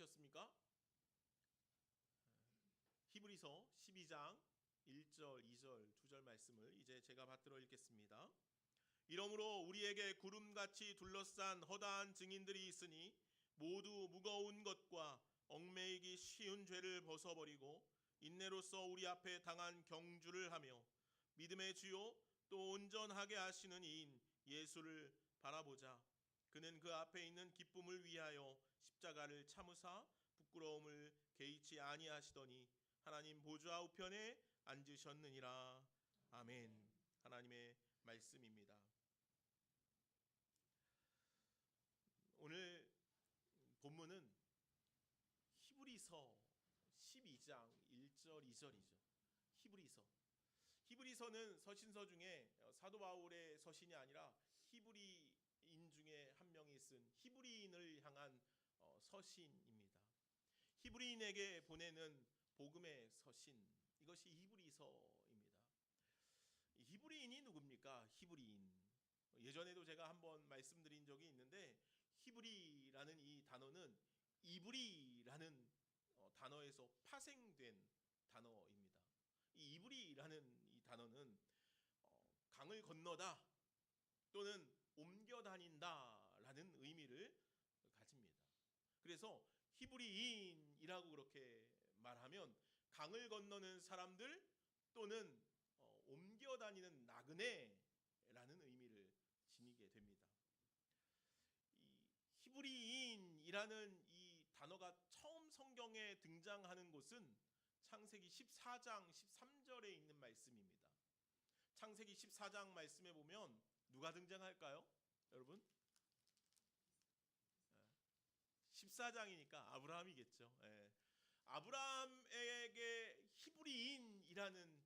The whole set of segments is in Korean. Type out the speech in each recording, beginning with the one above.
찾으셨습니까? 히브리서 12장 1절, 2절, 2절 말씀을 이제 제가 받들어 읽겠습니다. 이러므로 우리에게 구름같이 둘러싼 허다한 증인들이 있으니 모두 무거운 것과 얽매이기 쉬운 죄를 벗어버리고 인내로써 우리 앞에 당한 경주를 하며 믿음의 주요 또 온전하게 하시는 이인 예수를 바라보자. 그는 그 앞에 있는 기쁨을 위하여 십자가를 참으사 부끄러움을 개의치 아니하시더니 하나님 보좌 우편에 앉으셨느니라. 아멘. 하나님의 말씀입니다. 오늘 본문은 히브리서 12장 1절 2절이죠. 히브리서는 서신서 중에 사도 바울의 서신이 아니라 히브리인 중에 한 명이 쓴 히브리인을 향한 서신입니다. 히브리인에게 보내는 복음의 서신, 이것이 히브리서입니다. 히브리인이 누굽니까? 히브리인. 예전에도 제가 한번 말씀드린 적이 있는데 히브리라는 이 단어는 이브리라는 단어에서 파생된 단어입니다. 이 이브리라는 이 단어는 강을 건너다 또는 옮겨 다닌다라는 의미를 가집니다. 그래서 히브리인이라고 그렇게 말하면 강을 건너는 사람들 또는 옮겨 다니는 나그네라는 의미를 지니게 됩니다. 이 히브리인이라는 이 단어가 처음 성경에 등장하는 곳은 창세기 14장 13절에 있는 말씀입니다. 창세기 14장 말씀에 보면 누가 등장할까요? 여러분? 14장이니까 아브라함이겠죠. 아브라함에게 히브리인이라는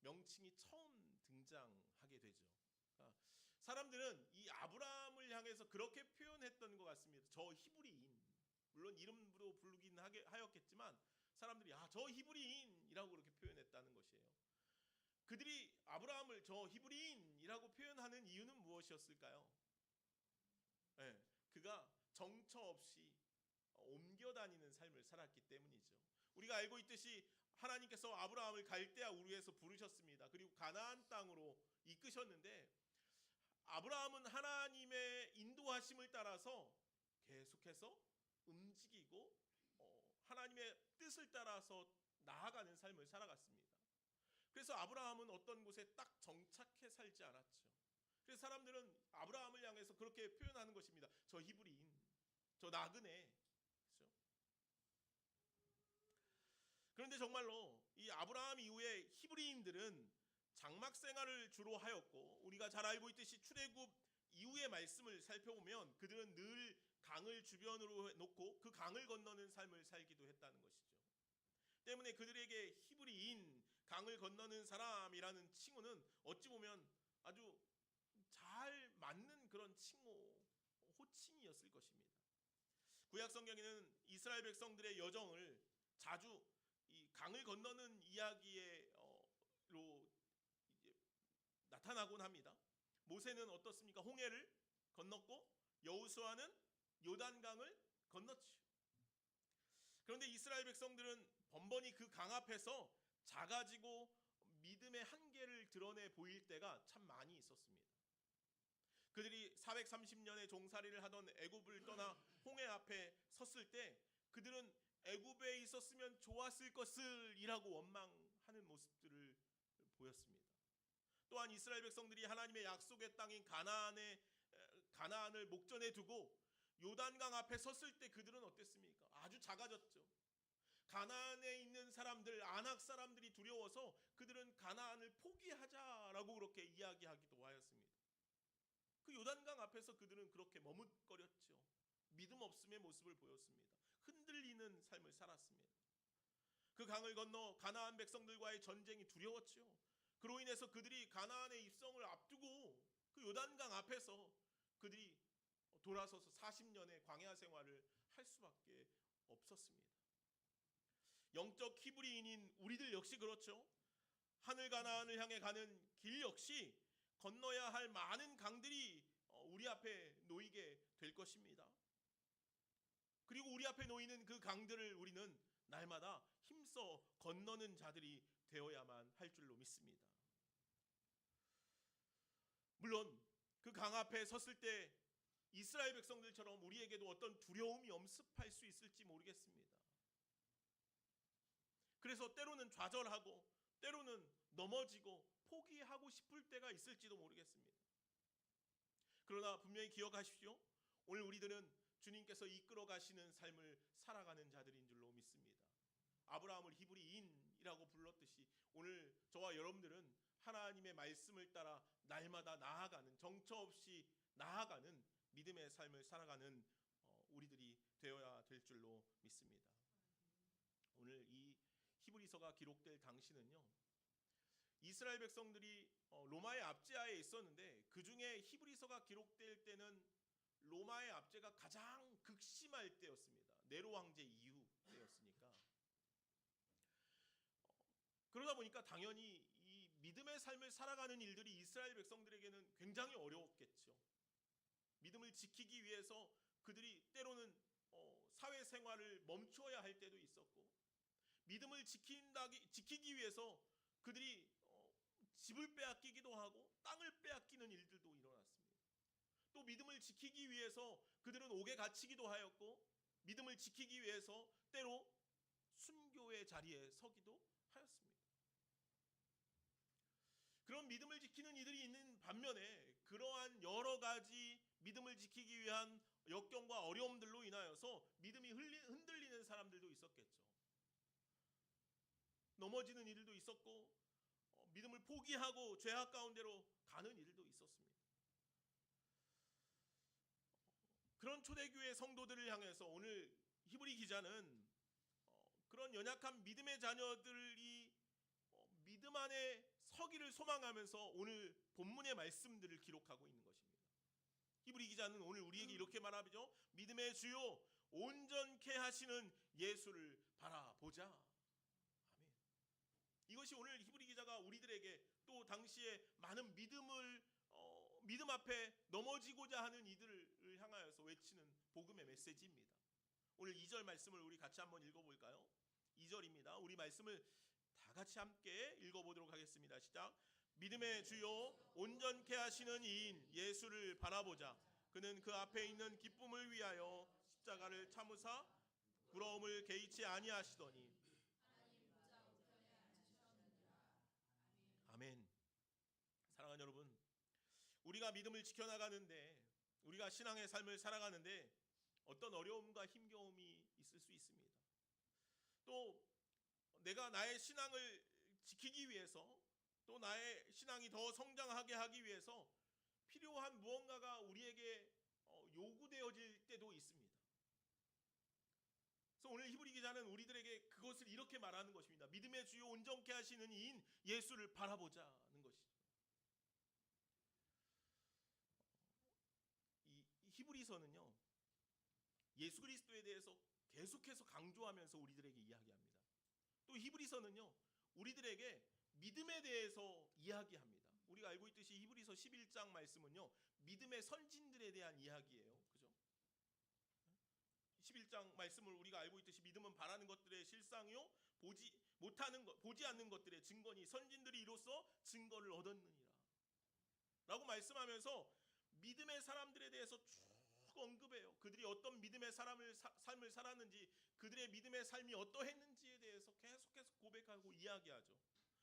명칭이 처음 등장하게 되죠. 사람들은 이 아브라함을 향해서 그렇게 표현했던 것 같습니다. 저 히브리인, 물론 이름으로 부르긴 하였겠지만 사람들이 저 히브리인이라고 그렇게 표현했다는 것이에요. 그들이 아브라함을 저 히브리인이라고 표현하는 이유는 무엇이었을까요? 그가 정처 없이 옮겨 다니는 삶을 살았기 때문이죠. 우리가 알고 있듯이 하나님께서 아브라함을 갈대아 우르에서 부르셨습니다. 그리고 가나안 땅으로 이끄셨는데 아브라함은 하나님의 인도하심을 따라서 계속해서 움직이고 하나님의 뜻을 따라서 나아가는 삶을 살아갔습니다. 그래서 아브라함은 어떤 곳에 딱 정착해 살지 않았죠. 그래서 사람들은 아브라함을 향해서 그렇게 표현하는 것입니다. 저 히브리인, 저 나그네. 그렇죠? 그런데 정말로 이 아브라함 이후에 히브리인들은 장막 생활을 주로 하였고, 우리가 잘 알고 있듯이 출애굽 이후의 말씀을 살펴보면 그들은 늘 강을 주변으로 놓고 그 강을 건너는 삶을 살기도 했다는 것이죠. 때문에 그들에게 히브리인, 강을 건너는 사람이라는 칭호는 어찌 보면 아주 잘 맞는 그런 칭호, 호칭이었을 것입니다. 구약 성경에는 이스라엘 백성들의 여정을 자주 이 강을 건너는 이야기로 나타나곤 합니다. 모세는 어떻습니까? 홍해를 건넜고 여호수아는 요단강을 건넜죠. 그런데 이스라엘 백성들은 번번이 그 강 앞에서 작아지고 믿음의 한계를 드러내 보일 때가 참 많이 있었습니다. 그들이 430년의 종살이를 하던 애굽을 떠나 홍해 앞에 섰을 때 그들은 애굽에 있었으면 좋았을 것을 이라고 원망하는 모습들을 보였습니다. 또한 이스라엘 백성들이 하나님의 약속의 땅인 가나안을 목전에 두고 요단강 앞에 섰을 때 그들은 어땠습니까? 아주 작아졌죠. 가나안에 있는 사람들, 아낙 사람들이 두려워서 그들은 가나안을 포기하자라고 그렇게 이야기하기도 하였습니다. 그 요단강 앞에서 그들은 그렇게 머뭇거렸죠. 믿음 없음의 모습을 보였습니다. 흔들리는 삶을 살았습니다. 그 강을 건너 가나안 백성들과의 전쟁이 두려웠죠. 그로 인해서 그들이 가나안의 입성을 앞두고 그 요단강 앞에서 그들이 돌아서서 40년의 광야 생활을 할 수밖에 없었습니다. 영적 히브리인인 우리들 역시 그렇죠. 하늘 가나안을 향해 가는 길 역시 건너야 할 많은 강들이 우리 앞에 놓이게 될 것입니다. 그리고 우리 앞에 놓이는 그 강들을 우리는 날마다 힘써 건너는 자들이 되어야만 할 줄로 믿습니다. 물론 그 강 앞에 섰을 때 이스라엘 백성들처럼 우리에게도 어떤 두려움이 엄습할 수 있을지 모르겠습니다. 그래서 때로는 좌절하고 때로는 넘어지고 포기하고 싶을 때가 있을지도 모르겠습니다. 그러나 분명히 기억하십시오. 오늘 우리들은 주님께서 이끌어 가시는 삶을 살아가는 자들인 줄로 믿습니다. 아브라함을 히브리인이라고 불렀듯이 오늘 저와 여러분들은 하나님의 말씀을 따라 날마다 나아가는, 정처 없이 나아가는 믿음의 삶을 살아가는 우리들이 되어야 될 줄로 믿습니다. 오늘 이 히브리서가 기록될 당시는요, 이스라엘 백성들이 로마의 압제하에 있었는데 그 중에 히브리서가 기록될 때는 로마의 압제가 가장 극심할 때였습니다. 네로 황제 이후 때였으니까. 그러다 보니까 당연히 이 믿음의 삶을 살아가는 일들이 이스라엘 백성들에게는 굉장히 어려웠겠죠. 믿음을 지키기 위해서 그들이 때로는 사회생활을 멈춰야 할 때도 있었고, 믿음을 지키기 위해서 그들이 집을 빼앗기기도 하고 땅을 빼앗기는 일들도 일어났습니다. 또 믿음을 지키기 위해서 그들은 옥에 갇히기도 하였고, 믿음을 지키기 위해서 때로 순교의 자리에 서기도 하였습니다. 그런 믿음을 지키는 이들이 있는 반면에 그러한 여러 가지 믿음을 지키기 위한 역경과 어려움들로 인하여서 믿음이 흔들리는 사람들도 있었겠죠. 넘어지는 이들도 있었고, 믿음을 포기하고 죄악 가운데로 가는 일도 있었습니다. 그런 초대교회 성도들을 향해서 오늘 히브리 기자는 그런 연약한 믿음의 자녀들이 믿음 안에 서기를 소망하면서 오늘 본문의 말씀들을 기록하고 있는 것입니다. 히브리 기자는 오늘 우리에게 이렇게 말하죠. 믿음의 주요 온전케 하시는 예수를 바라보자. 아멘. 이것이 오늘 히브리 기자가 우리들에게 또 당시에 많은 믿음 앞에 넘어지고자 하는 이들을 향하여서 외치는 복음의 메시지입니다. 오늘 2절 말씀을 우리 같이 한번 읽어볼까요? 2절입니다. 우리 말씀을 다 같이 함께 읽어보도록 하겠습니다. 시작. 믿음의 주요 온전케 하시는 이인 예수를 바라보자. 그는 그 앞에 있는 기쁨을 위하여 십자가를 참으사 부러움을 개의치 아니하시더니. 아멘. 사랑하는 여러분, 우리가 믿음을 지켜나가는데, 우리가 신앙의 삶을 살아가는데 어떤 어려움과 힘겨움이 있을 수 있습니다. 또 내가 나의 신앙을 지키기 위해서, 또 나의 신앙이 더 성장하게 하기 위해서 필요한 무언가가 우리에게 요구되어질 때도 있습니다. 그래서 오늘 히브리 기자는 우리들에게 그것을 이렇게 말하는 것입니다. 믿음의 주요 온전케 하시는 이인 예수를 바라보자는 것이죠. 이 히브리서는요, 예수 그리스도에 대해서 계속해서 강조하면서 우리들에게 이야기합니다. 또 히브리서는요, 우리들에게 믿음에 대해서 이야기합니다. 우리가 알고 있듯이 히브리서 11장 말씀은요, 믿음의 선진들에 대한 이야기예요. 그죠? 11장 말씀을 우리가 알고 있듯이 믿음은 바라는 것들의 실상이요, 보지 않는 것들의 증거니 선진들이 이로써 증거를 얻었느니라 라고 말씀하면서 믿음의 사람들에 대해서 쭉 언급해요. 그들이 어떤 믿음의 삶을 살았는지, 그들의 믿음의 삶이 어떠했는지에 대해서 계속해서 고백하고 이야기하죠.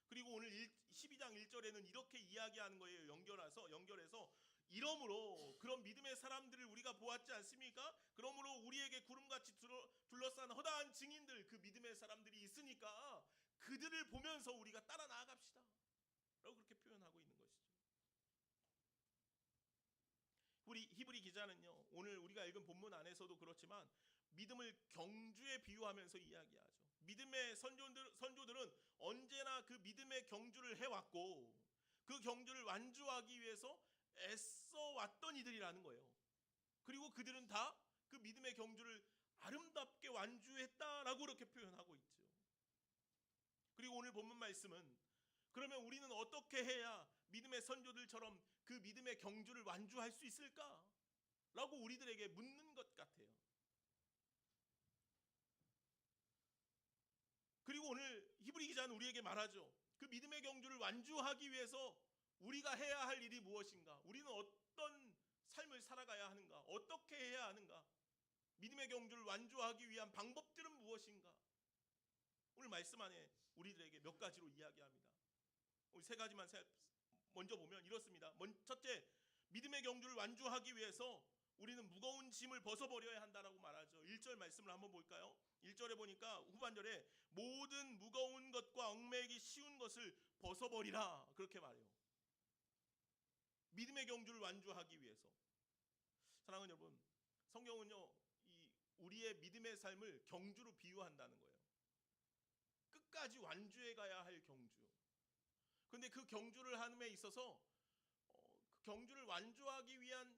그리고 오늘 12장 1절에는 이렇게 이야기하는 거예요. 연결해서 이러므로 그런 믿음의 사람들을 우리가 보았지 않습니까? 그러므로 우리에게 구름같이 둘러싼 허다한 증인들, 그 믿음의 사람들이 있으니까 그들을 보면서 우리가 따라 나아갑시다 라고 그렇게 표현하고 있는 것이죠. 우리 히브리 기자는요, 오늘 우리가 읽은 본문 안에서도 그렇지만 믿음을 경주에 비유하면서 이야기하죠. 믿음의 선조들은 언제나 그 믿음의 경주를 해왔고 그 경주를 완주하기 위해서 애써 왔던 이들이라는 거예요. 그리고 그들은 다 그 믿음의 경주를 아름답게 완주했다라고 그렇게 표현하고 있죠. 그리고 오늘 본문 말씀은 그러면 우리는 어떻게 해야 믿음의 선조들처럼 그 믿음의 경주를 완주할 수 있을까? 라고 우리들에게 묻는 것 같아요. 제자는 우리에게 말하죠. 그 믿음의 경주를 완주하기 위해서 우리가 해야 할 일이 무엇인가? 우리는 어떤 삶을 살아가야 하는가? 어떻게 해야 하는가? 믿음의 경주를 완주하기 위한 방법들은 무엇인가? 오늘 말씀 안에 우리들에게 몇 가지로 이야기합니다. 우리 세 가지만 먼저 보면 이렇습니다. 첫째, 믿음의 경주를 완주하기 위해서 우리는 무거운 짐을 벗어버려야 한다라고 말하죠. 1절 말씀을 한번 볼까요? 1절에 보니까 후반절에 모든 무거운 것과 얽매이기 쉬운 것을 벗어버리라 그렇게 말해요. 믿음의 경주를 완주하기 위해서. 사랑하는 여러분, 성경은요 우리의 믿음의 삶을 경주로 비유한다는 거예요. 끝까지 완주해 가야 할 경주. 그런데 그 경주를 함에 있어서 그 경주를 완주하기 위한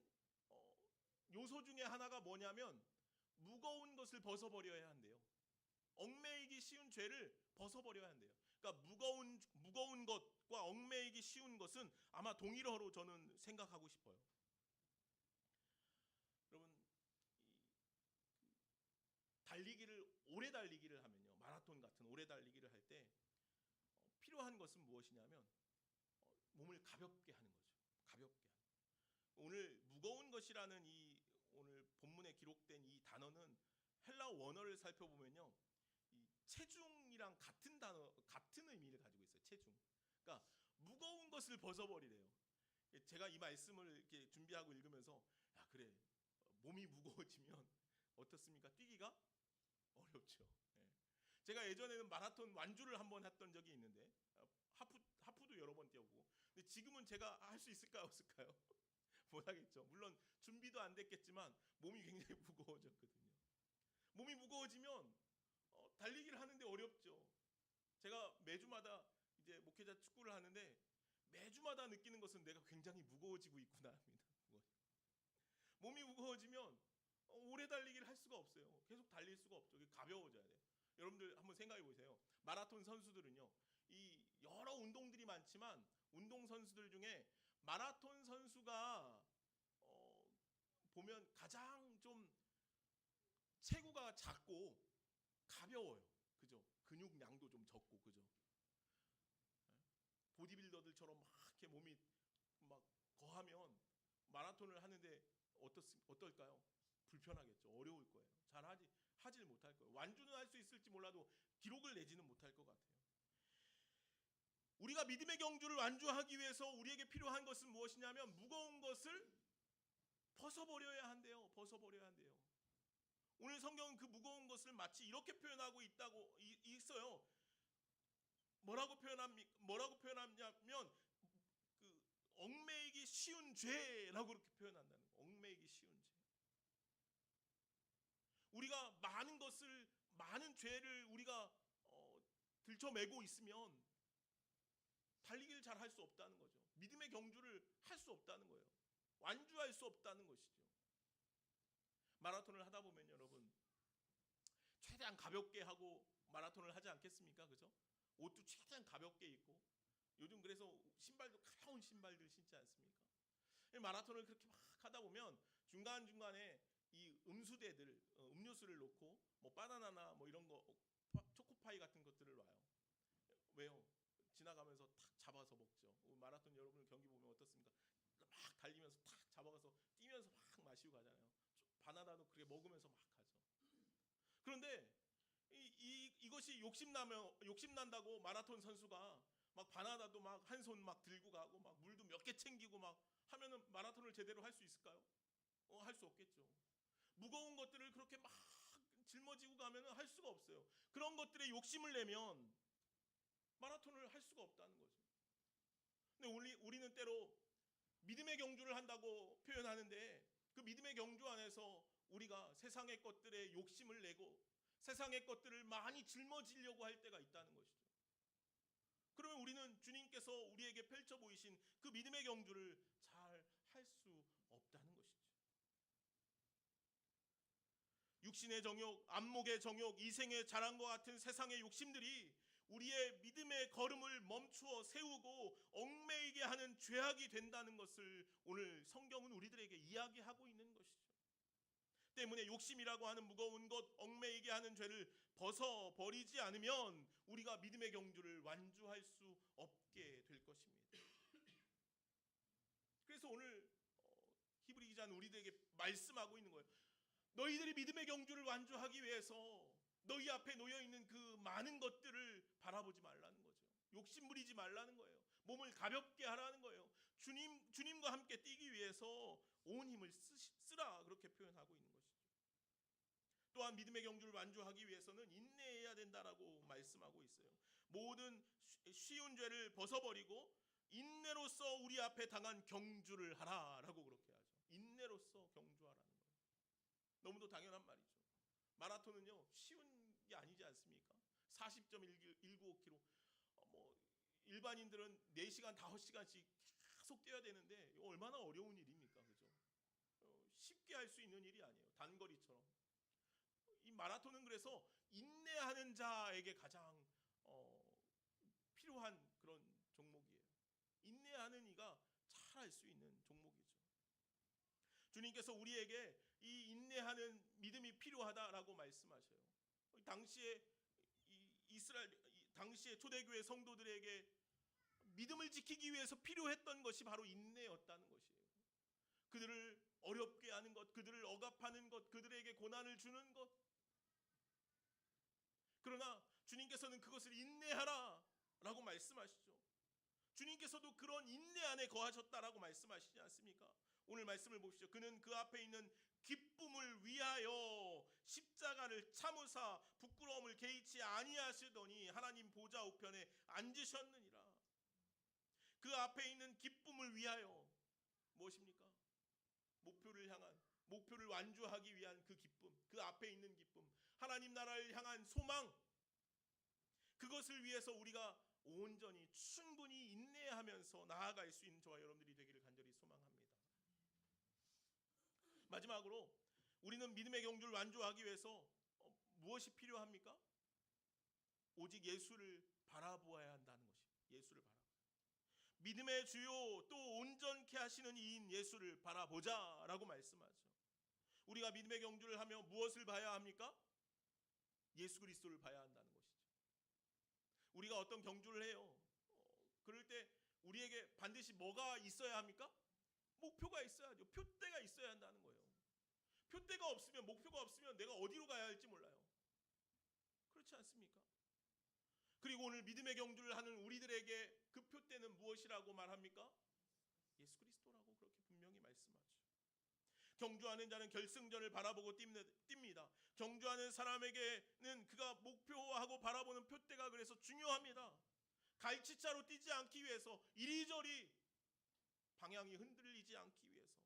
요소 중에 하나가 뭐냐면 무거운 것을 벗어버려야 한대요. 얽매이기 쉬운 죄를 벗어버려야 한대요. 그러니까 무거운 것과 얽매이기 쉬운 것은 아마 동일어로 저는 생각하고 싶어요. 여러분, 오래 달리기를 하면요, 마라톤 같은 오래 달리기를 할 때 필요한 것은 무엇이냐면 몸을 가볍게 하는 거죠. 가볍게 하는. 오늘 무거운 것이라는 이 오늘 본문에 기록된 이 단어는 헬라 원어를 살펴보면요, 이 체중이랑 같은 의미를 가지고 있어요. 체중. 그러니까 무거운 것을 벗어버리래요. 제가 이 말씀을 이렇게 준비하고 읽으면서 야 그래, 몸이 무거워지면 어떻습니까? 뛰기가 어렵죠. 예. 제가 예전에는 마라톤 완주를 한번 했던 적이 있는데 하프도 여러 번 뛰어보고. 근데 지금은 제가 할 수 있을까요, 없을까요? 못하겠죠. 물론 준비도 안 됐겠지만 몸이 굉장히 무거워졌거든요. 몸이 무거워지면 달리기를 하는데 어렵죠. 제가 매주마다 이제 목회자 축구를 하는데 매주마다 느끼는 것은 내가 굉장히 무거워지고 있구나 합니다. 몸이 무거워지면 오래 달리기를 할 수가 없어요. 계속 달릴 수가 없죠. 가벼워져야 돼요. 여러분들 한번 생각해 보세요. 마라톤 선수들은요, 이 여러 운동들이 많지만 운동 선수들 중에 마라톤 선수가 보면 가장 좀 체구가 작고 가벼워요. 그죠? 근육량도 좀 적고, 그죠? 보디빌더들처럼 막 이렇게 몸이 막 거하면 마라톤을 하는데 어떨까요? 불편하겠죠. 어려울 거예요. 잘 하질 못할 거예요. 완주는 할 수 있을지 몰라도 기록을 내지는 못할 것 같아요. 우리가 믿음의 경주를 완주하기 위해서 우리에게 필요한 것은 무엇이냐면 무거운 것을 벗어버려야 한대요. 벗어버려야 한대요. 오늘 성경은 그 무거운 것을 마치 이렇게 표현하고 있어요. 뭐라고 표현하냐면 그 얽매이기 쉬운 죄라고 그렇게 표현한다는 거예요. 얽매이기 쉬운 죄. 우리가 많은 죄를 우리가 들쳐매고 있으면 달리기를 잘 할 수 없다는 거죠. 믿음의 경주를 할 수 없다는 거예요. 완주할 수 없다는 것이죠. 마라톤을 하다 보면 여러분 최대한 가볍게 하고 마라톤을 하지 않겠습니까? 그죠? 옷도 최대한 가볍게 입고 요즘 그래서 신발도 가벼운 신발들 신지 않습니까? 마라톤을 그렇게 막 하다 보면 중간중간에 이 음수대들 음료수를 놓고 뭐 바나나나 뭐 이런 거 초코파이 같은 것들을 놔요. 왜요? 지나가면서 탁 잡아서 먹죠. 마라톤 여러분 경기 보면 어떻습니까? 막 달리면서 탁 잡아가서 뛰면서 막 마시고 가잖아요. 바나나도 그렇게 먹으면서 막 가죠. 그런데 이것이 욕심난다고 마라톤 선수가 막 바나나도 막 한 손 막 들고 가고 막 물도 몇 개 챙기고 막 하면은 마라톤을 제대로 할 수 있을까요? 할 수 없겠죠. 무거운 것들을 그렇게 막 짊어지고 가면은 할 수가 없어요. 그런 것들에 욕심을 내면 마라톤을 할 수가 없다는 거죠. 근데 우리는 때로 믿음의 경주를 한다고 표현하는데 그 믿음의 경주 안에서 우리가 세상의 것들에 욕심을 내고 세상의 것들을 많이 짊어지려고 할 때가 있다는 것이죠. 그러면 우리는 주님께서 우리에게 펼쳐 보이신 그 믿음의 경주를 잘 할 수 없다는 것이죠. 육신의 정욕, 안목의 정욕, 이생의 자랑과 같은 세상의 욕심들이 우리의 믿음의 걸음을 멈추어 세우고 얽매이게 하는 죄악이 된다는 것을 오늘 성경은 우리들에게 이야기하고 있는 것이죠. 때문에 욕심이라고 하는 무거운 것, 얽매이게 하는 죄를 벗어버리지 않으면 우리가 믿음의 경주를 완주할 수 없게 될 것입니다. 그래서 오늘 히브리 기자는 우리들에게 말씀하고 있는 거예요. 너희들이 믿음의 경주를 완주하기 위해서 너희 앞에 놓여있는 그 많은 것들을 바라보지 말라는 거죠. 욕심 부리지 말라는 거예요. 몸을 가볍게 하라는 거예요. 주님과 함께 뛰기 위해서 온 힘을 쓰라, 그렇게 표현하고 있는 것이죠. 또한 믿음의 경주를 완주하기 위해서는 인내해야 된다라고 말씀하고 있어요. 모든 쉬운 죄를 벗어버리고 인내로서 우리 앞에 당한 경주를 하라라고 그렇게 하죠. 인내로서 경주하라는 거예요. 너무도 당연한 말이죠. 마라톤은요 쉬운 게 아니지 않습니까? 40.195km. 일반인들은 4시간 5시간씩 계속 뛰어야 되는데 얼마나 어려운 일입니까? 그죠? 쉽게 할 수 있는 일이 아니에요. 단거리처럼. 이 마라톤은 그래서 인내하는 자에게 가장 필요한 그런 종목이에요. 인내하는 이가 잘 할 수 있는 종목이죠. 주님께서 우리에게 이 인내하는 믿음이 필요하다라고 말씀하셔요. 당시에 당시에 초대교회 성도들에게 믿음을 지키기 위해서 필요했던 것이 바로 인내였다는 것이에요. 그들을 어렵게 하는 것, 그들을 억압하는 것, 그들에게 고난을 주는 것. 그러나 주님께서는 그것을 인내하라 라고 말씀하시죠. 주님께서도 그런 인내 안에 거하셨다라고 말씀하시지 않습니까? 오늘 말씀을 보시죠. 그는 그 앞에 있는 기쁨을 위하여 십자가를 참으사 부끄러움을 개의치 아니하시더니 하나님 보좌 우편에 앉으셨느니라. 그 앞에 있는 기쁨을 위하여 무엇입니까? 목표를 완주하기 위한 그 기쁨, 그 앞에 있는 기쁨, 하나님 나라를 향한 소망, 그것을 위해서 우리가 온전히 충분히 인내하면서 나아갈 수 있는 저와 여러분들이 되기를 간절히 소망합니다. 마지막으로 우리는 믿음의 경주를 완주하기 위해서 무엇이 필요합니까? 오직 예수를 바라보아야 한다는 것입니다. 예수를 바라보아. 믿음의 주요 또 온전케 하시는 이인 예수를 바라보자라고 말씀하죠. 우리가 믿음의 경주를 하며 무엇을 봐야 합니까? 예수 그리스도를 봐야 한다는 것이죠. 우리가 어떤 경주를 해요. 그럴 때 우리에게 반드시 뭐가 있어야 합니까? 목표가 있어야죠. 표대가 있어야 한다는 거예요. 표대가 없으면, 목표가 없으면 내가 어디로 가야 할지 몰라요. 그렇지 않습니까? 그리고 오늘 믿음의 경주를 하는 우리들에게 그 표대는 무엇이라고 말합니까? 예수 그리스도라고 그렇게 분명히 말씀하죠. 경주하는 자는 결승전을 바라보고 뜁니다. 경주하는 사람에게는 그가 목표하고 바라보는 표대가 그래서 중요합니다. 갈치자로 뛰지 않기 위해서, 이리저리 방향이 흔들리지 않기 위해서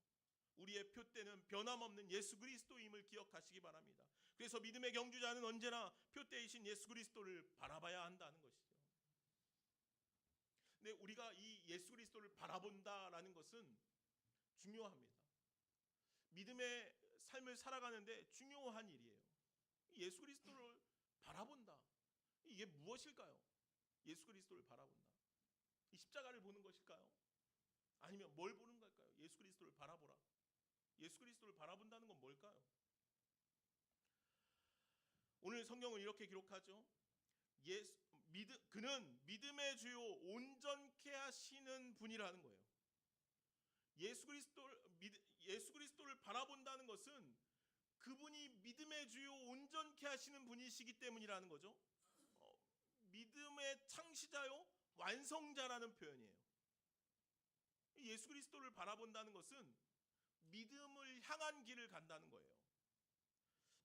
우리의 표대는 변함없는 예수 그리스도임을 기억하시기 바랍니다. 그래서 믿음의 경주자는 언제나 표대이신 예수 그리스도를 바라봐야 한다는 것이죠. 근데 우리가 이 예수 그리스도를 바라본다라는 것은 중요합니다. 믿음의 삶을 살아가는데 중요한 일이에요. 예수 그리스도를 바라본다. 이게 무엇일까요? 예수 그리스도를 바라본다. 이 십자가를 보는 것일까요? 아니면 뭘 보는 걸까요? 예수 그리스도를 바라보라. 예수 그리스도를 바라본다는 건 뭘까요? 오늘 성경은 이렇게 기록하죠. 그는 믿음의 주요 온전케 하시는 분이라는 거예요. 예수 그리스도를 바라본다는 것은 그분이 믿음의 주요 온전케 하시는 분이시기 때문이라는 거죠. 믿음의 창시자요 완성자라는 표현이에요. 예수 그리스도를 바라본다는 것은 믿음을 향한 길을 간다는 거예요.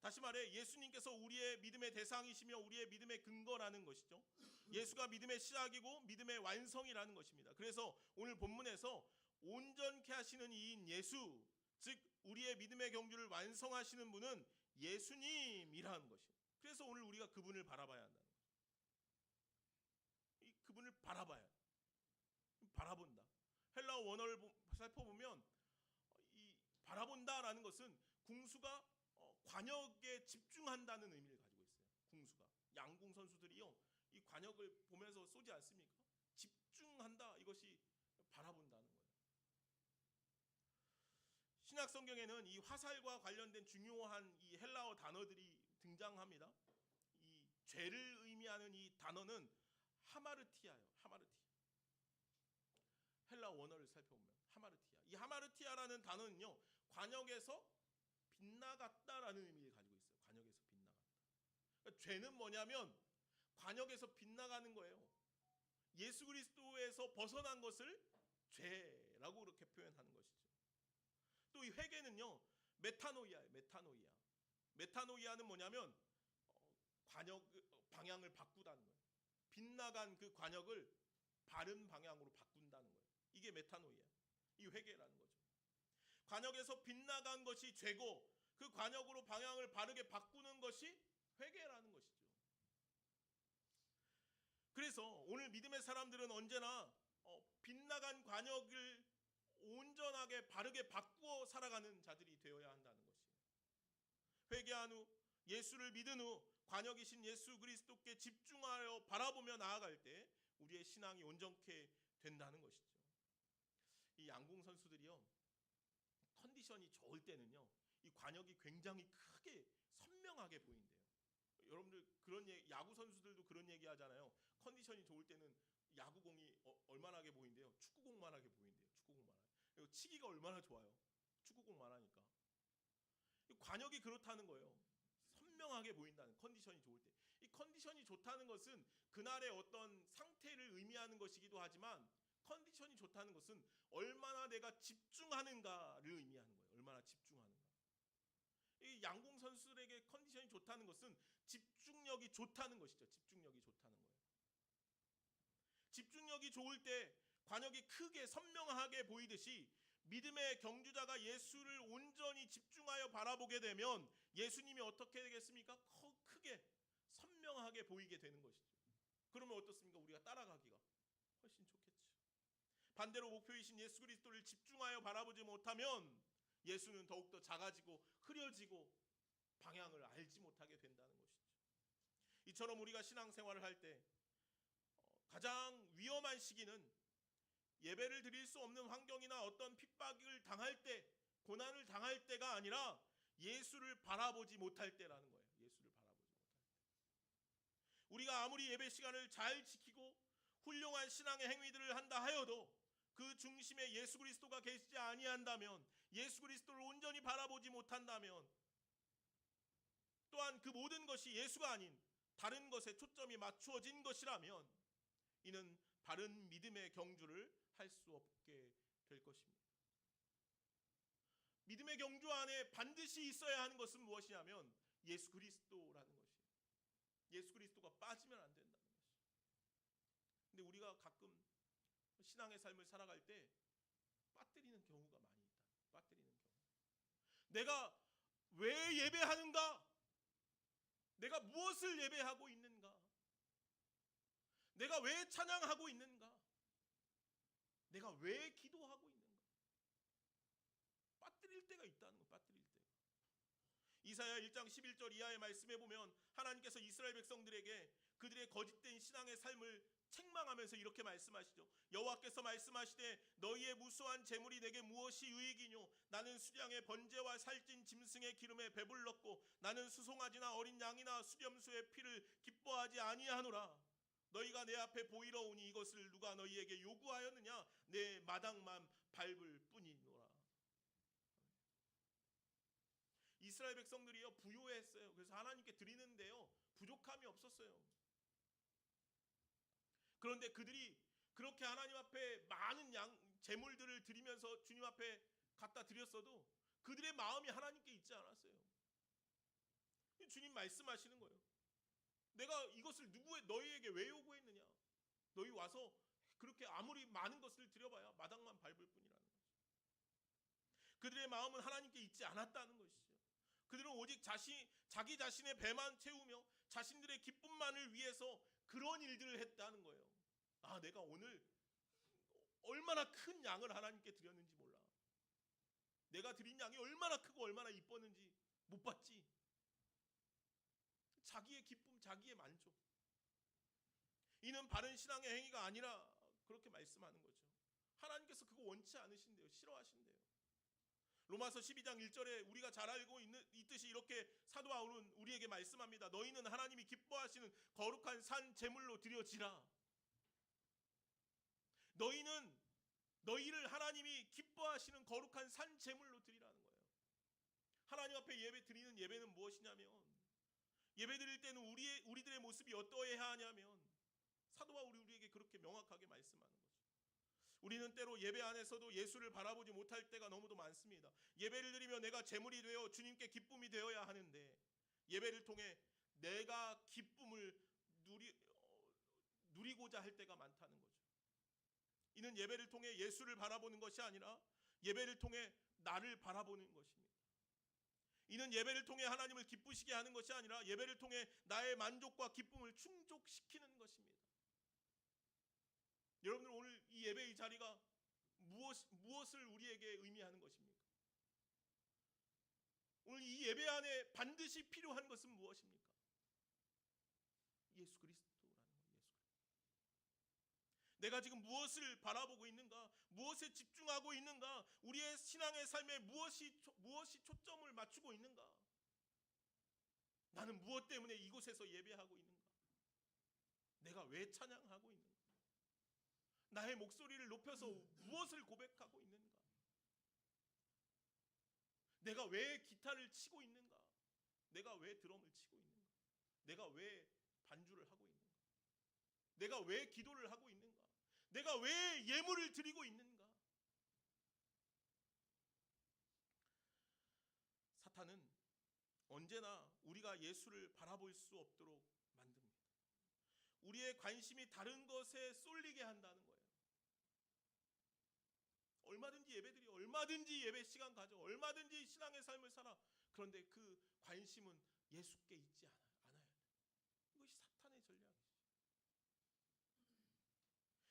다시 말해 예수님께서 우리의 믿음의 대상이시며 우리의 믿음의 근거라는 것이죠. 예수가 믿음의 시작이고 믿음의 완성이라는 것입니다. 그래서 오늘 본문에서 온전케 하시는 이인 예수, 즉 우리의 믿음의 경주를 완성하시는 분은 예수님이라는 것이에요. 그래서 오늘 우리가 그분을 바라봐야 한다는 거예요. 그분을 바라본다. 헬라어 원어를 살펴보면 이 바라본다라는 것은 궁수가 관역에 집중한다는 의미를 가지고 있어요. 궁수가 양궁 선수들이요 이 관역을 보면서 쏘지 않습니까? 집중한다, 이것이 바라본다는 거예요. 신약 성경에는 이 화살과 관련된 중요한 이 헬라어 단어들이 등장합니다. 이 죄를 의미하는 이 단어는 하마르티아예요. 하마르티아. 헬라 원어를 살펴보면 하마르티아. 이 하마르티아라는 단어는요, 관역에서 빗나갔다라는 의미를 가지고 있어요. 관역에서 빗나갔다. 그러니까 죄는 뭐냐면 관역에서 빗나가는 거예요. 예수 그리스도에서 벗어난 것을 죄라고 그렇게 표현하는 것이죠. 또 이 회개는요, 메타노이아예요. 메타노이아. 메타노이아는 뭐냐면 관역 방향을 바꾸다는 거예요. 빗나간 그 관역을 바른 방향으로 바꾼다는 거예요. 이게 메타노이아. 이 회개라는 거죠. 관역에서 빗나간 것이 죄고 그 관역으로 방향을 바르게 바꾸는 것이 회개라는 것이죠. 그래서 오늘 믿음의 사람들은 언제나 빗나간 관역을 온전하게 바르게 바꾸어 살아가는 자들이 되어야 한다는 것이에요. 회개한 후 예수를 믿은 후 관역이신 예수 그리스도께 집중하여 바라보며 나아갈 때 우리의 신앙이 온전케 된다는 것이죠. 이 양궁 선수들이요, 컨디션이 좋을 때는요, 이 관역이 굉장히 크게 선명하게 보인대요. 여러분들 그런 야구 선수들도 그런 얘기 하잖아요. 컨디션이 좋을 때는 야구공이 얼마나게 보인대요? 축구공만하게 보인대요. 축구공만하게. 그리고 치기가 얼마나 좋아요? 축구공만하니까. 관역이 그렇다는 거예요. 선명하게 보인다는, 컨디션이 좋을 때. 이 컨디션이 좋다는 것은 그날의 어떤 상태를 의미하는 것이기도 하지만, 컨디션이 좋다는 것은 얼마나 내가 집중하는가를 의미하는 거예요. 얼마나 집중하는가. 이 양궁 선수들에게 컨디션이 좋다는 것은 집중력이 좋다는 것이죠. 집중력이 좋다는 거예요. 집중력이 좋을 때 관역이 크게 선명하게 보이듯이 믿음의 경주자가 예수를 온전히 집중하여 바라보게 되면 예수님이 어떻게 되겠습니까? 크게 선명하게 보이게 되는 것이죠. 그러면 어떻습니까? 우리가 따라가기가 훨씬 좋겠죠. 반대로 목표이신 예수 그리스도를 집중하여 바라보지 못하면 예수는 더욱더 작아지고 흐려지고 방향을 알지 못하게 된다는 것이죠. 이처럼 우리가 신앙생활을 할 때 가장 위험한 시기는 예배를 드릴 수 없는 환경이나 어떤 핍박을 당할 때, 고난을 당할 때가 아니라 예수를 바라보지 못할 때라는 거예요. 예수를 바라보지 못할 때. 우리가 아무리 예배 시간을 잘 지키고 훌륭한 신앙의 행위들을 한다 하여도 그 중심에 예수 그리스도가 계시지 아니한다면, 예수 그리스도를 온전히 바라보지 못한다면, 또한 그 모든 것이 예수가 아닌 다른 것에 초점이 맞추어진 것이라면 이는 바른 믿음의 경주를 할 수 없게 될 것입니다. 믿음의 경주 안에 반드시 있어야 하는 것은 무엇이냐면 예수 그리스도라는 것이에요. 예수 그리스도가 빠지면 안 된다는 것이에요. 근데 우리가 가끔 신앙의 삶을 살아갈 때 빠뜨리는 경우가 많이 있다. 빠뜨리는 경우. 내가 왜 예배하는가? 내가 무엇을 예배하고 있는가? 내가 왜 찬양하고 있는가? 내가 왜 기도하고 있는가? 빠뜨릴 때가 있다는 거, 빠뜨릴 때가. 이사야 1장 11절 이하의 말씀에 보면 하나님께서 이스라엘 백성들에게 그들의 거짓된 신앙의 삶을 책망하면서 이렇게 말씀하시죠. 여호와께서 말씀하시되 너희의 무수한 재물이 내게 무엇이 유익이뇨? 나는 수량의 번제와 살찐 짐승의 기름에 배불렀고 나는 수송아지나 어린 양이나 수렴수의 피를 기뻐하지 아니하노라. 너희가 내 앞에 보이러 오니 이것을 누가 너희에게 요구하였느냐? 내 마당만 밟을 뿐이노라. 이스라엘 백성들이요 부요했어요. 그래서 하나님께 드리는데요 부족함이 없었어요. 그런데 그들이 그렇게 하나님 앞에 많은 재물들을 드리면서 주님 앞에 갖다 드렸어도 그들의 마음이 하나님께 있지 않았어요. 주님 말씀하시는 거예요. 내가 이것을 너희에게 왜 요구했느냐? 너희 와서 그렇게 아무리 많은 것을 드려봐야 마당만 밟을 뿐이라는 거죠. 그들의 마음은 하나님께 있지 않았다는 것이죠. 그들은 오직 자기 자신의 배만 채우며 자신들의 기쁨만을 위해서 그런 일들을 했다는 거예요. 아, 내가 오늘 얼마나 큰 양을 하나님께 드렸는지 몰라. 내가 드린 양이 얼마나 크고 얼마나 이뻤는지 못 봤지. 자기의 기쁨, 자기의 만족. 이는 바른 신앙의 행위가 아니라 그렇게 말씀하는 거죠. 하나님께서 그거 원치 않으신대요. 싫어하신대요. 로마서 12장 1절에 우리가 잘 알고 있듯이 이렇게 사도 바울은 우리에게 말씀합니다. 너희는 하나님이 기뻐하시는 거룩한 산 제물로 드려지라. 너희는 너희를 하나님이 기뻐하시는 거룩한 산 제물로 드리라는 거예요. 하나님 앞에 예배 드리는 예배는 무엇이냐면, 예배 드릴 때는 우리들의 모습이 어떠해야 하냐면 사도 바울이 우리에게 그렇게 명확하게 말씀하는 거죠. 우리는 때로 예배 안에서도 예수를 바라보지 못할 때가 너무도 많습니다. 예배를 드리며 내가 제물이 되어 주님께 기쁨이 되어야 하는데, 예배를 통해 내가 기쁨을 누리고자 할 때가 많다는 거죠. 이는 예배를 통해 예수를 바라보는 것이 아니라 예배를 통해 나를 바라보는 것입니다. 이는 예배를 통해 하나님을 기쁘시게 하는 것이 아니라 예배를 통해 나의 만족과 기쁨을 충족시키는 것입니다. 여러분들, 오늘 이 예배의 자리가 무엇을 우리에게 의미하는 것입니까? 오늘 이 예배 안에 반드시 필요한 것은 무엇입니까? 예수 그리스도라는 거예요. 예수 그리스도. 내가 지금 무엇을 바라보고 있는가? 무엇에 집중하고 있는가? 우리의 신앙의 삶에 무엇이 초점을 맞추고 있는가? 나는 무엇 때문에 이곳에서 예배하고 있는가? 내가 왜 찬양하고 있는가? 나의 목소리를 높여서 무엇을 고백하고 있는가? 내가 왜 기타를 치고 있는가? 내가 왜 드럼을 치고 있는가? 내가 왜 반주를 하고 있는가? 내가 왜 기도를 하고 있는가? 내가 왜 예물을 드리고 있는가? 사탄은 언제나 우리가 예수를 바라볼 수 없도록 만듭니다. 우리의 관심이 다른 것에 쏠리게 한다는 거예요. 얼마든지 예배드리, 얼마든지 예배 시간 가져, 얼마든지 신앙의 삶을 살아. 그런데 그 관심은 예수께 있지 않아야 돼. 이것이 사탄의 전략이죠.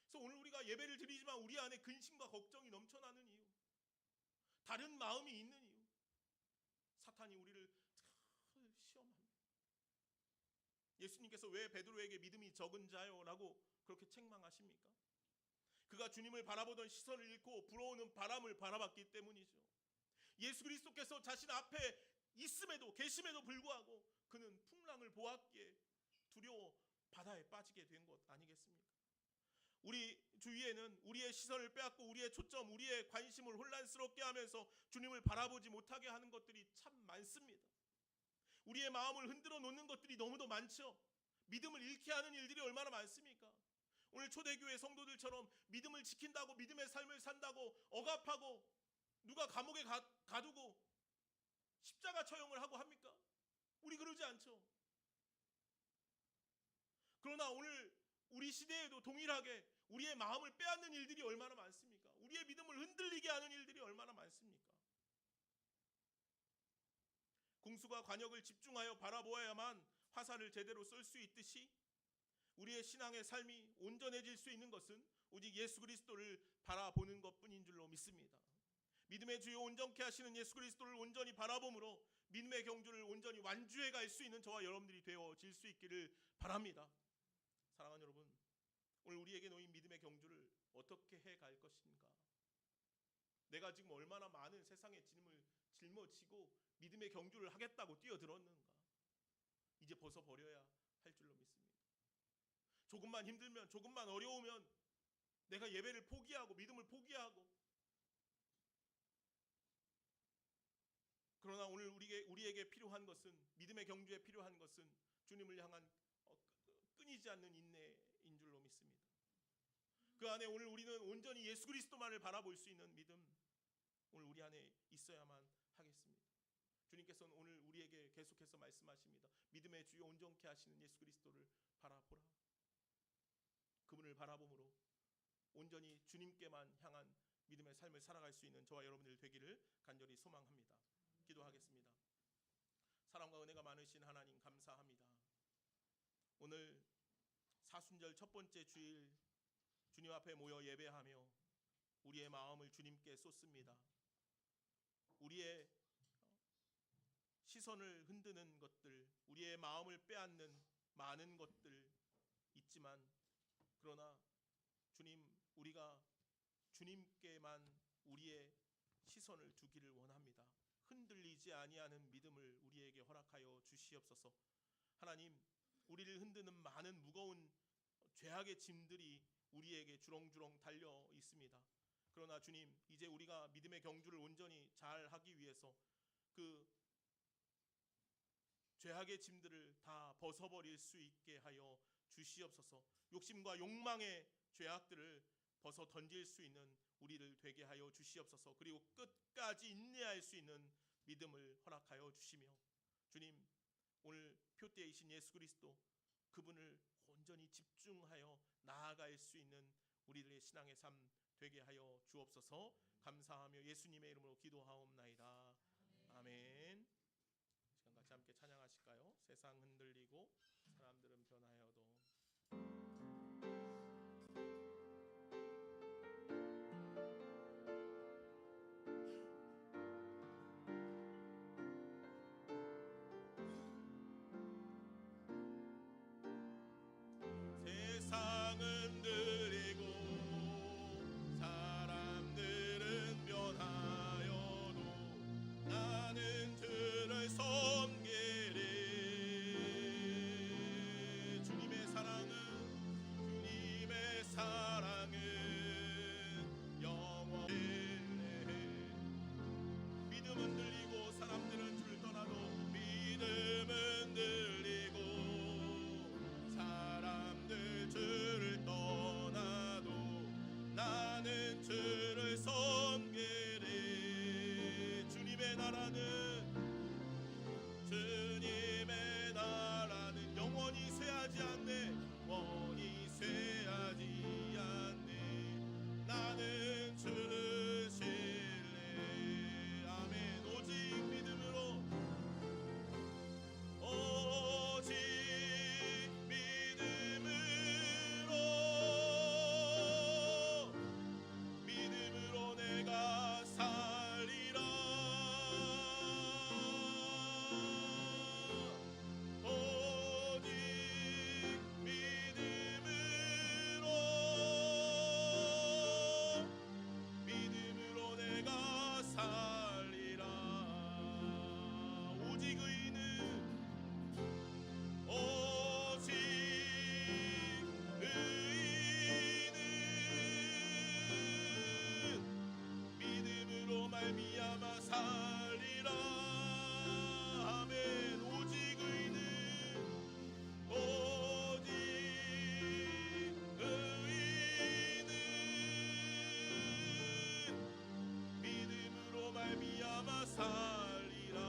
그래서 오늘 우리가 예배를 드리지만 우리 안에 근심과 걱정이 넘쳐나는 이유, 다른 마음이 있는 이유, 사탄이 우리를 시험합니다. 예수님께서 왜 베드로에게 믿음이 적은 자요? 라고 그렇게 책망하십니까? 그가 주님을 바라보던 시선을 잃고 불어오는 바람을 바라봤기 때문이죠. 예수 그리스도께서 자신 앞에 있음에도 계심에도 불구하고 그는 풍랑을 보았기에 두려워 바다에 빠지게 된 것 아니겠습니까? 우리 주위에는 우리의 시선을 빼앗고 우리의 초점, 우리의 관심을 혼란스럽게 하면서 주님을 바라보지 못하게 하는 것들이 참 많습니다. 우리의 마음을 흔들어 놓는 것들이 너무도 많죠. 믿음을 잃게 하는 일들이 얼마나 많습니까? 오늘 초대교회 성도들처럼 믿음을 지킨다고, 믿음의 삶을 산다고 억압하고 누가 감옥에 가두고 십자가 처형을 하고 합니까? 우리 그러지 않죠. 그러나 오늘 우리 시대에도 동일하게 우리의 마음을 빼앗는 일들이 얼마나 많습니까? 우리의 믿음을 흔들리게 하는 일들이 얼마나 많습니까? 궁수가 관역을 집중하여 바라보아야만 화살을 제대로 쏠 수 있듯이 우리의 신앙의 삶이 온전해질 수 있는 것은 오직 예수 그리스도를 바라보는 것뿐인 줄로 믿습니다. 믿음의 주요 온전케 하시는 예수 그리스도를 온전히 바라봄으로 믿음의 경주를 온전히 완주해 갈 수 있는 저와 여러분들이 되어질 수 있기를 바랍니다. 사랑하는 여러분, 오늘 우리에게 놓인 믿음의 경주를 어떻게 해갈 것인가? 내가 지금 얼마나 많은 세상의 짐을 짊어지고 믿음의 경주를 하겠다고 뛰어들었는가? 이제 벗어버려야 할 줄로 믿습니다. 조금만 힘들면, 조금만 어려우면 내가 예배를 포기하고 믿음을 포기하고, 그러나 오늘 우리에게 필요한 것은, 믿음의 경주에 필요한 것은 주님을 향한 끊이지 않는 인내인 줄로 믿습니다. 그 안에 오늘 우리는 온전히 예수 그리스도만을 바라볼 수 있는 믿음, 오늘 우리 안에 있어야만 하겠습니다. 주님께서는 오늘 우리에게 계속해서 말씀하십니다. 믿음의 주요 온전케 하시는 예수 그리스도를 바라보라. 그분을 바라봄으로 온전히 주님께만 향한 믿음의 삶을 살아갈 수 있는 저와 여러분들 되기를 간절히 소망합니다. 기도하겠습니다. 사랑과 은혜가 많으신 하나님, 감사합니다. 오늘 사순절 첫 번째 주일 주님 앞에 모여 예배하며 우리의 마음을 주님께 쏟습니다. 우리의 시선을 흔드는 것들, 우리의 마음을 빼앗는 많은 것들 있지만, 그러나 주님, 우리가 주님께만 우리의 시선을 두기를 원합니다. 보이지 아니하는 믿음을 우리에게 허락하여 주시옵소서. 하나님, 우리를 흔드는 많은 무거운 죄악의 짐들이 우리에게 주렁주렁 달려 있습니다. 그러나 주님, 이제 우리가 믿음의 경주를 온전히 잘 하기 위해서 그 죄악의 짐들을 다 벗어버릴 수 있게 하여 주시옵소서. 욕심과 욕망의 죄악들을 벗어 던질 수 있는 우리를 되게 하여 주시옵소서. 그리고 끝까지 인내할 수 있는 믿음을 허락하여 주시며, 주님, 오늘 표대이신 예수 그리스도 그분을 온전히 집중하여 나아갈 수 있는 우리들의 신앙의 삶 되게 하여 주옵소서. 감사하며 예수님의 이름으로 기도하옵나이다. 아멘. 시간 같이 함께 찬양하실까요? 세상 흔들리고 사람들은 변하여도. 세상은 흔들리고 사람들은 변하여도 나는 주를 섬기리. 주님의 사랑은 영원해. 믿음은 들리고 사람들은 줄 떠나도, 믿음은 들리고 사람들 줄을 떠나도 나는 주를 섬기리. 주님의 나라는 영원히 쇠하지 않네. 영원히 쇠하지 않네. 나는 주를 신뢰. 아멘. 오직 믿음으로, 오직 믿음으로 내가 살리라. 오직 믿음으로 내가 살리라. 오직 의인은 믿음으로 말미암아 살리라. 아멘. 오직 의인은 믿음으로 말미암아 살리라.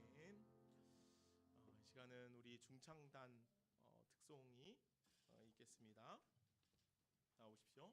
아멘. 이 시간은 우리 중창단 특송이 있겠습니다. 나오십시오.